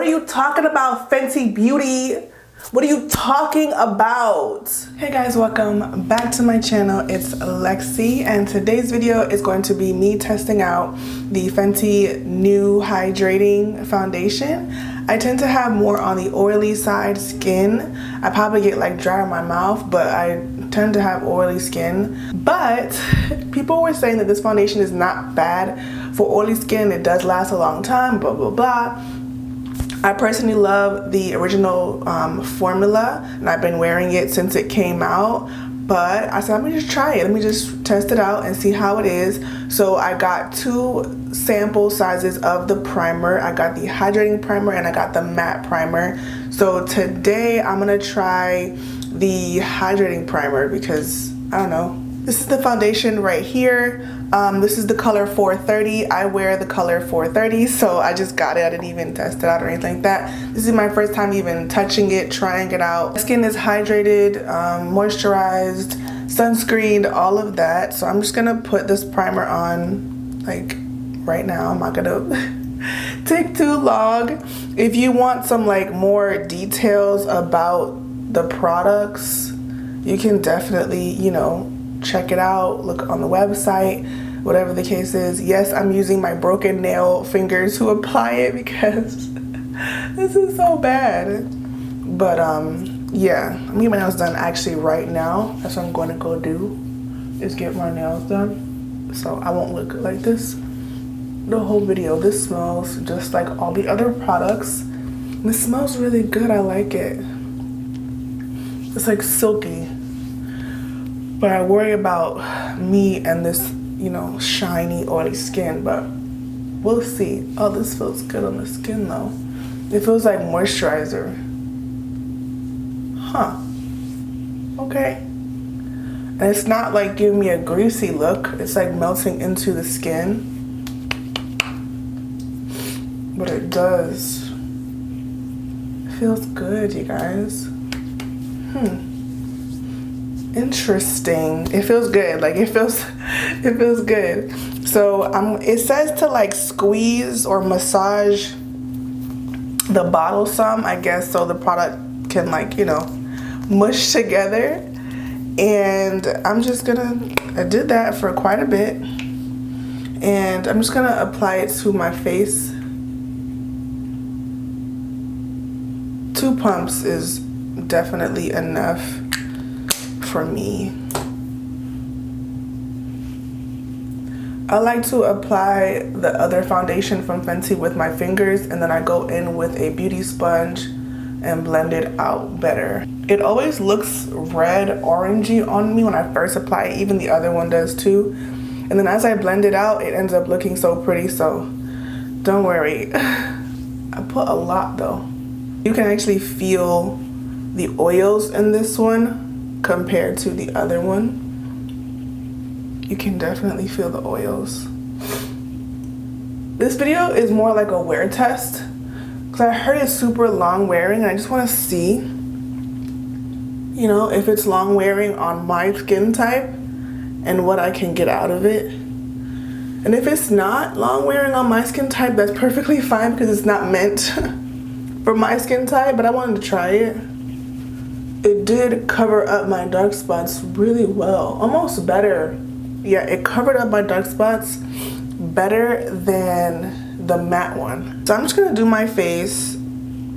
are you talking about, Fenty Beauty? What are you talking about? Hey guys, welcome back to my channel. It's Lexi, and today's video is going to be me testing out the Fenty New Hydrating Foundation. I tend to have more on the oily side skin. I probably get like dry in my mouth, but I tend to have oily skin. But people were saying that this foundation is not bad for oily skin. It does last a long time, blah, blah, blah. I personally love the original formula, and I've been wearing it since it came out. But I said, let me just try it. Let me just test it out and see how it is. So I got two sample sizes of the primer. I got the hydrating primer and I got the matte primer. So today I'm gonna try the hydrating primer because, I don't know. This is the foundation right here. This is the color 430. I wear the color 430, so I just got it. I didn't even test it out or anything like that. This is my first time even touching it, trying it out. My skin is hydrated, moisturized, sunscreened, all of that. So I'm just gonna put this primer on like right now. I'm not gonna take too long. If you want some like more details about the products, you can definitely, you know, check it out, look on the website, whatever the case is. Yes, I'm using my broken nail fingers to apply it because this is so bad. But yeah, I'm getting my nails done actually right now. That's what I'm going to go do, is get my nails done, so I won't look like this the whole video. This smells just like all the other products. This smells really good. I like it. It's like silky. But I worry about me and this, you know, shiny, oily skin, but we'll see. Oh, this feels good on the skin though. It feels like moisturizer. Huh. Okay. And it's not like giving me a greasy look. It's like melting into the skin. But it does. It feels good, you guys. Interesting. It feels good. Like it feels good. So it says to like squeeze or massage the bottle some, I guess, so the product can like, you know, mush together. And I'm just gonna, I did that for quite a bit, and I'm just gonna apply it to my face. 2 pumps is definitely enough for me. I like to apply the other foundation from Fenty with my fingers, and then I go in with a beauty sponge and blend it out better. It always looks red orangey on me when I first apply it. Even the other one does too. And then as I blend it out, it ends up looking so pretty, so don't worry. I put a lot though. You can actually feel the oils in this one compared to the other one. You can definitely feel the oils. This video is more like a wear test because I heard it's super long wearing, and I just want to see, you know, if it's long wearing on my skin type and what I can get out of it. And if it's not long wearing on my skin type, that's perfectly fine because it's not meant for my skin type, but I wanted to try it. It did cover up my dark spots really well, almost better. Yeah, it covered up my dark spots better than the matte one. So I'm just gonna do my face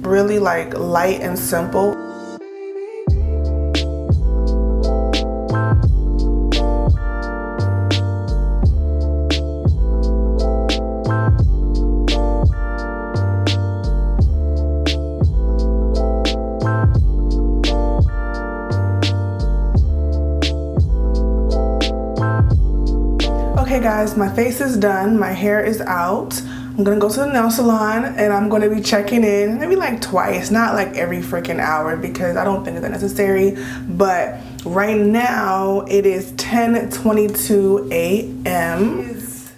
really like light and simple. Okay guys, my face is done, my hair is out. I'm gonna go to the nail salon and I'm gonna be checking in maybe like twice, not like every freaking hour because I don't think it's necessary. But right now it is 10:22 a.m. It's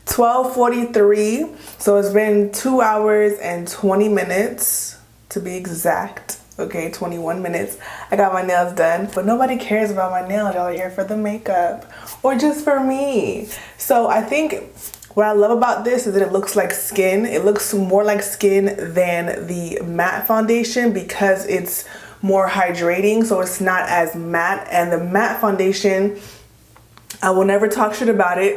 12:43, so it's been 2 hours and 20 minutes to be exact. Okay, 21 minutes. I got my nails done, but nobody cares about my nails. Y'all are here for the makeup or just for me. So I think What I love about this is that it looks like skin. It looks more like skin than the matte foundation because it's more hydrating, so it's not as matte. And the matte foundation, I will never talk shit about it,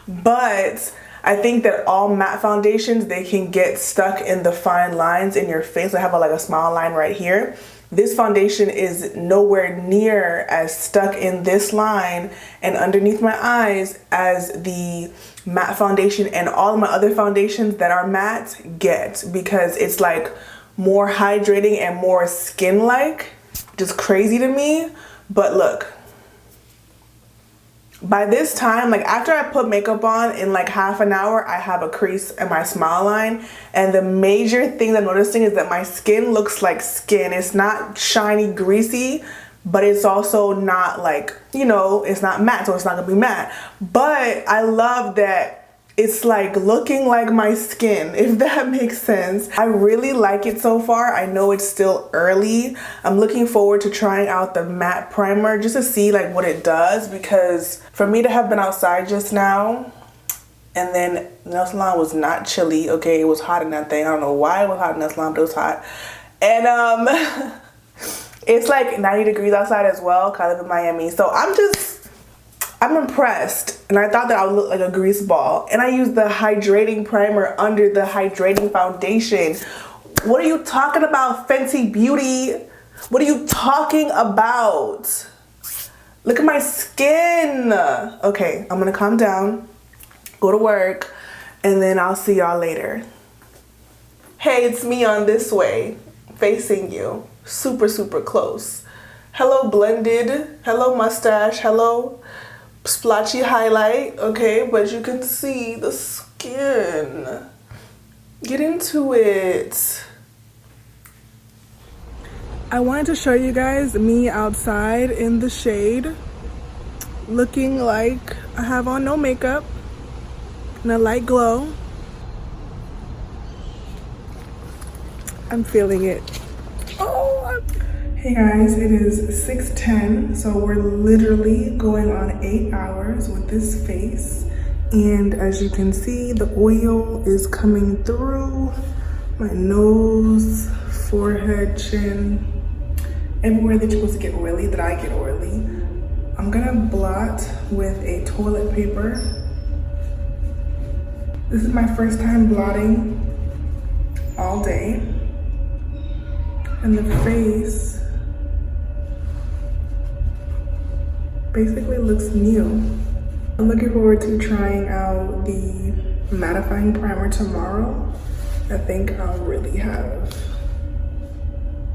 but I think that all matte foundations, they can get stuck in the fine lines in your face. I have like a smile line right here. This foundation is nowhere near as stuck in this line and underneath my eyes as the matte foundation and all of my other foundations that are matte get, because it's like more hydrating and more skin-like. Just crazy to me. But look, by this time, like after I put makeup on in like half an hour, I have a crease in my smile line. And the major thing that I'm noticing is that my skin looks like skin. It's not shiny, greasy, but it's also not like, you know, it's not matte, so it's not gonna be matte. But I love that it's like looking like my skin, if that makes sense. I really like it so far. I know it's still early. I'm looking forward to trying out the matte primer just to see like what it does, because for me to have been outside just now and then the nail salon was not chilly, okay, it was hot in that thing. I don't know why it was hot in that salon, but it was hot. And it's like 90 degrees outside as well, because I live in Miami. So I'm impressed, and I thought that I would look like a grease ball. And I used the hydrating primer under the hydrating foundation. What are you talking about, Fenty Beauty? What are you talking about? Look at my skin. Okay, I'm gonna calm down, go to work, and then I'll see y'all later. Hey, it's me on this way, facing you, super, super close. Hello, blended. Hello, mustache. Hello, splotchy highlight, okay, but you can see the skin. Get into it. I wanted to show you guys me outside in the shade, looking like I have on no makeup and a light glow. I'm feeling it. Hey guys, it is 6:10, so we're literally going on 8 hours with this face. And as you can see, the oil is coming through my nose, forehead, chin, everywhere that you're supposed to get oily, that I get oily. I'm gonna blot with a toilet paper. This is my first time blotting all day. And the face basically looks new. I'm looking forward to trying out the mattifying primer tomorrow. I think I'll really have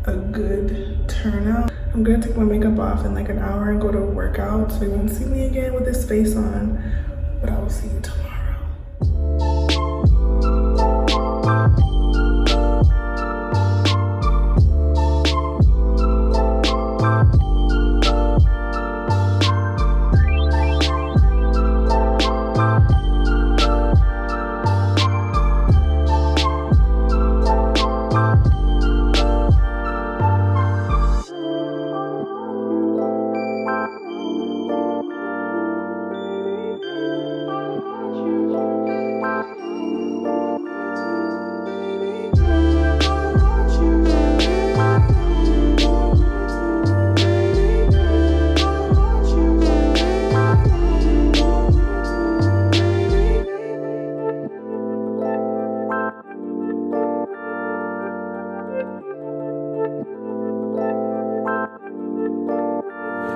a good turnout. I'm gonna take my makeup off in like an hour and go to a workout, so you won't see me again with this face on, but I will see you tomorrow.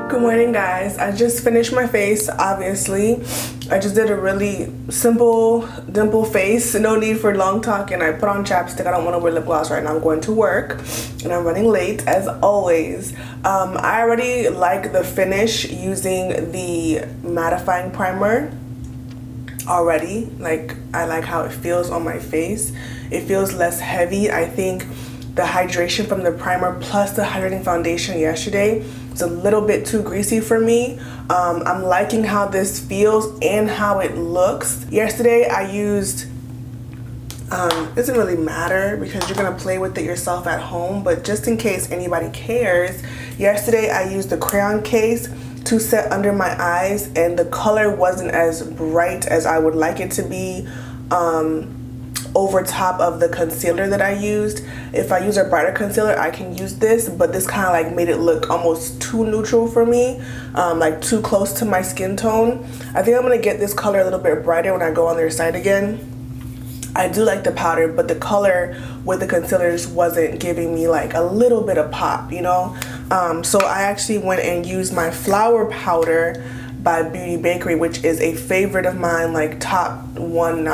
Good morning, guys. I just finished my face, obviously. I just did a really simple dimple face, no need for long talking. I put on chapstick. I don't want to wear lip gloss right now. I'm going to work and I'm running late as always. I already like the finish using the mattifying primer already. Like, I like how it feels on my face. It feels less heavy. I think the hydration from the primer plus the hydrating foundation yesterday, it's a little bit too greasy for me. I'm liking how this feels and how it looks. Yesterday I used, it doesn't really matter because you're gonna play with it yourself at home, but just in case anybody cares, yesterday I used the crayon case to set under my eyes, and the color wasn't as bright as I would like it to be over top of the concealer that I used. If I use a brighter concealer, I can use this, but this kind of like made it look almost too neutral for me, like too close to my skin tone. I think I'm gonna get this color a little bit brighter when I go on their site again. I do like the powder, but the color with the concealers wasn't giving me like a little bit of pop, you know? So I actually went and used my flower powder by Beauty Bakery, which is a favorite of mine, like top one,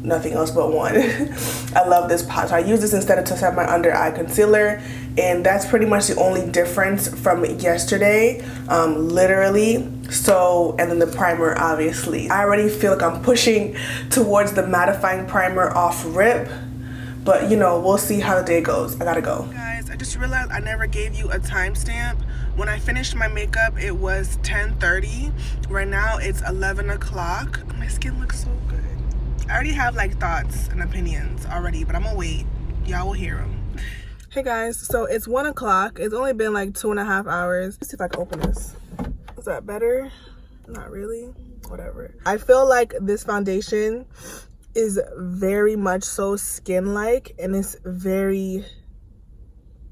nothing else but one. I love this pot. So I use this instead of to set my under eye concealer, and that's pretty much the only difference from yesterday, literally. So, and then the primer, obviously. I already feel like I'm pushing towards the mattifying primer off rip, but you know, we'll see how the day goes. I gotta go. Guys, I just realized I never gave you a timestamp. When I finished my makeup, it was 10:30. Right now, it's 11 o'clock. My skin looks so good. I already have like thoughts and opinions already, but I'm gonna wait. Y'all will hear them. Hey guys, so it's 1 o'clock. It's only been like 2.5 hours. Let's see if I can open this. Is that better? Not really. Whatever. I feel like this foundation is very much so skin-like, and it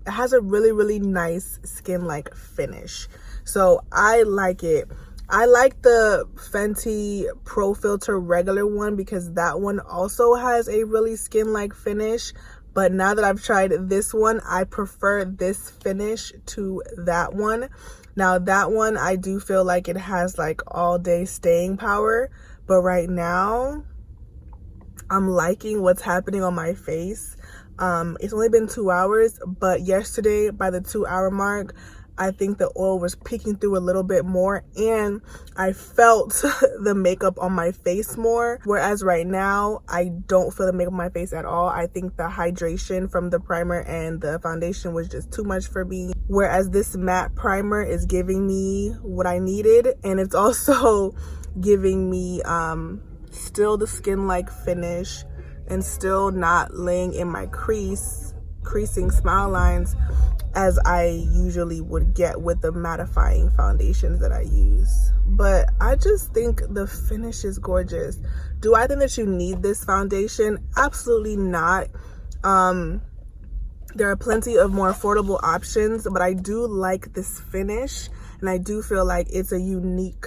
has a really, really nice skin-like finish. So I like it. I like the Fenty Pro Filter regular one because that one also has a really skin-like finish. But now that I've tried this one, I prefer this finish to that one. Now that one, I do feel like it has like all day staying power. But right now, I'm liking what's happening on my face. It's only been 2 hours, but yesterday by the 2-hour mark, I think the oil was peeking through a little bit more, and I felt the makeup on my face more. Whereas right now, I don't feel the makeup on my face at all. I think the hydration from the primer and the foundation was just too much for me. Whereas this matte primer is giving me what I needed, and it's also giving me still the skin-like finish and still not laying in my creasing smile lines as I usually would get with the mattifying foundations that I use. But I just think the finish is gorgeous. Do I think that you need this foundation? Absolutely not. There are plenty of more affordable options, but I do like this finish, and I do feel like it's a unique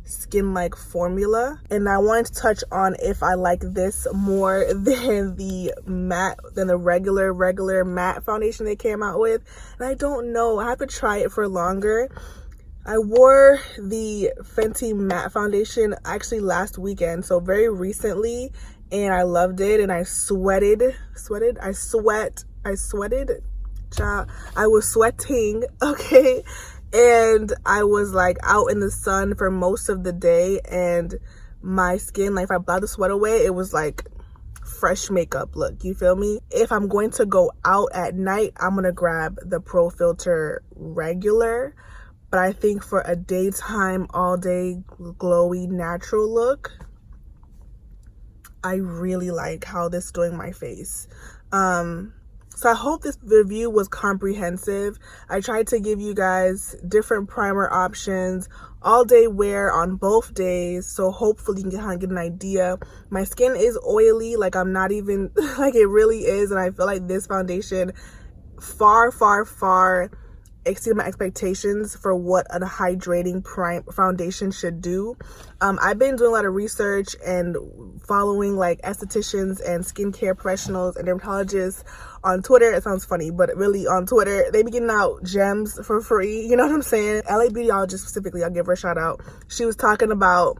skin-like formula. And I wanted to touch on if I like this more than the regular matte foundation they came out with, and I don't know. I have to try it for longer. I wore the Fenty matte foundation actually last weekend, so very recently, and I loved it, and I sweated. Child, I was sweating, okay? And I was like out in the sun for most of the day, and my skin, like if I blot the sweat away, it was like fresh makeup look, you feel me? If I'm going to go out at night, I'm gonna grab the Pro Filter regular. But I think for a daytime, all day, glowy, natural look, I really like how this is doing my face. So I hope this review was comprehensive. I tried to give you guys different primer options, all day wear on both days. So hopefully you can kind of get an idea. My skin is oily, like I'm not even, like it really is. And I feel like this foundation far exceeded my expectations for what a hydrating foundation should do. I've been doing a lot of research and following like estheticians and skincare professionals and dermatologists on Twitter. It sounds funny, but really on Twitter, they be getting out gems for free. You know what I'm saying? LA Beautyologist specifically, I'll give her a shout out. She was talking about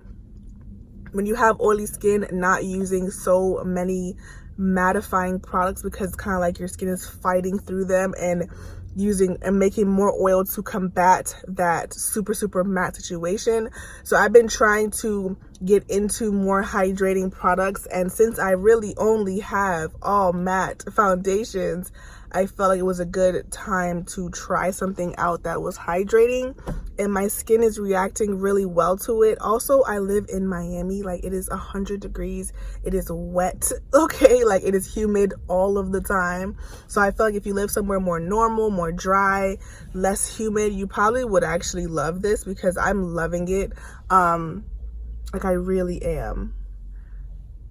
when you have oily skin, not using so many mattifying products because it's kind of like your skin is fighting through them, and using and making more oil to combat that super matte situation. So I've been trying to get into more hydrating products. And since I really only have all matte foundations, I felt like it was a good time to try something out that was hydrating, and my skin is reacting really well to it. Also, I live in Miami. Like, it is 100 degrees. It is wet, okay? Like, it is humid all of the time. So I feel like if you live somewhere more normal, more dry, less humid, you probably would actually love this, because I'm loving it. Like, I really am.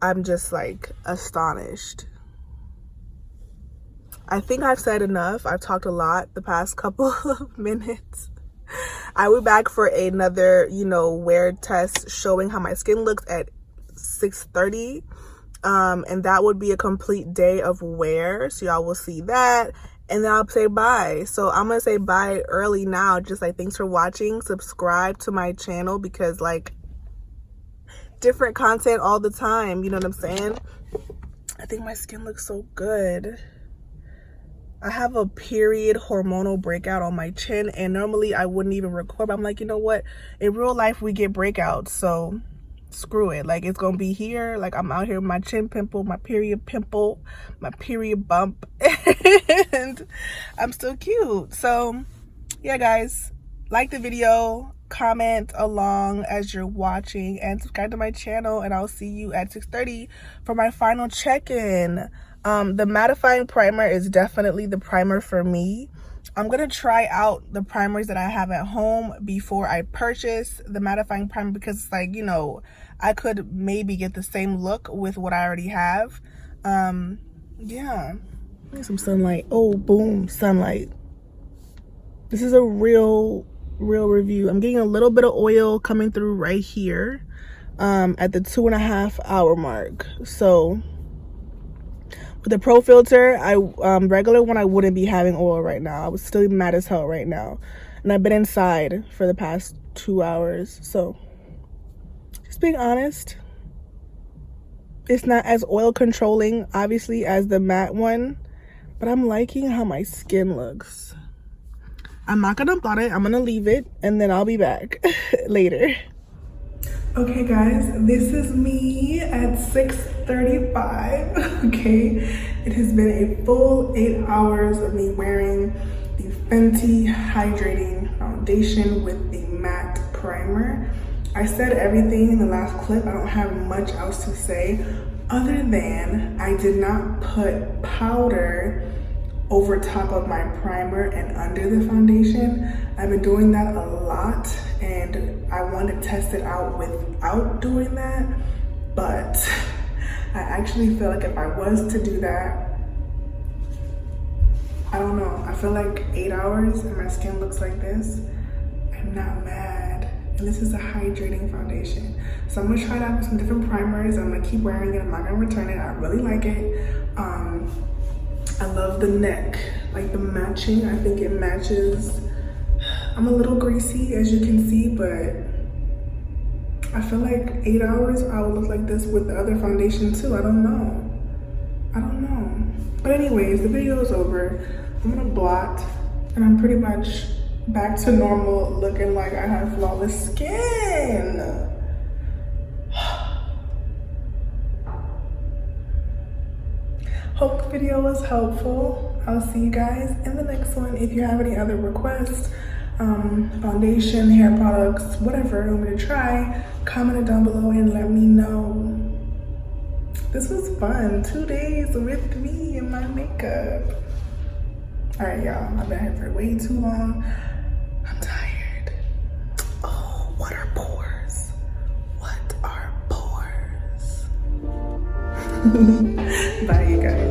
I'm just like astonished. I think I've said enough. I've talked a lot the past couple of minutes. I will be back for another, wear test showing how my skin looks at 6:30. And that would be a complete day of wear. So y'all will see that. And then I'll say bye. So I'm going to say bye early now. Just like, thanks for watching. Subscribe to my channel, because like, different content all the time. You know what I'm saying? I think my skin looks so good. I have a period hormonal breakout on my chin, and normally I wouldn't even record, but I'm like, you know what? In real life, we get breakouts, so screw it. Like, it's gonna be here. Like, I'm out here with my chin pimple, my period bump, and I'm still cute. So, yeah, guys, like the video, comment along as you're watching, and subscribe to my channel, and I'll see you at 6:30 for my final check-in. The mattifying primer is definitely the primer for me. I'm gonna try out the primers that I have at home before I purchase the mattifying primer, because it's like, I could maybe get the same look with what I already have. Yeah, need some sunlight. Oh, boom, sunlight. This is a real review. I'm getting a little bit of oil coming through right here at the 2.5 hour mark. So with the Pro filter, regular one, I wouldn't be having oil right now. I would still be mad as hell right now. And I've been inside for the past 2 hours. So just being honest, it's not as oil controlling, obviously, as the matte one, but I'm liking how my skin looks. I'm not gonna blot it. I'm gonna leave it, and then I'll be back later. Okay, guys, this is me at 6:35. Okay, it has been a full 8 hours of me wearing the Fenty Hydrating Foundation with the matte primer. I said everything in the last clip. I don't have much else to say, other than I did not put powder over top of my primer and under the foundation. I've been doing that a lot, and I want to test it out without doing that, but I actually feel like if I was to do that, I don't know, I feel like 8 hours and my skin looks like this, I'm not mad. And this is a hydrating foundation. So I'm gonna try it out with some different primers. I'm gonna keep wearing it. I'm not gonna return it. I really like it. I love the neck, like the matching. I think it matches. I'm a little greasy, as you can see, but I feel like 8 hours I will look like this with the other foundation too. I don't know. But anyways, the video is over. I'm gonna blot, and I'm pretty much back to normal, looking like I have flawless skin. Hope the video was helpful. I'll see you guys in the next one. If you have any other requests, foundation, hair products, whatever you want me to try, comment it down below and let me know. This was fun. 2 days with me and my makeup. All right, y'all, I've been here for way too long. I'm tired. Oh, what are pores? What are pores? Bye, you guys.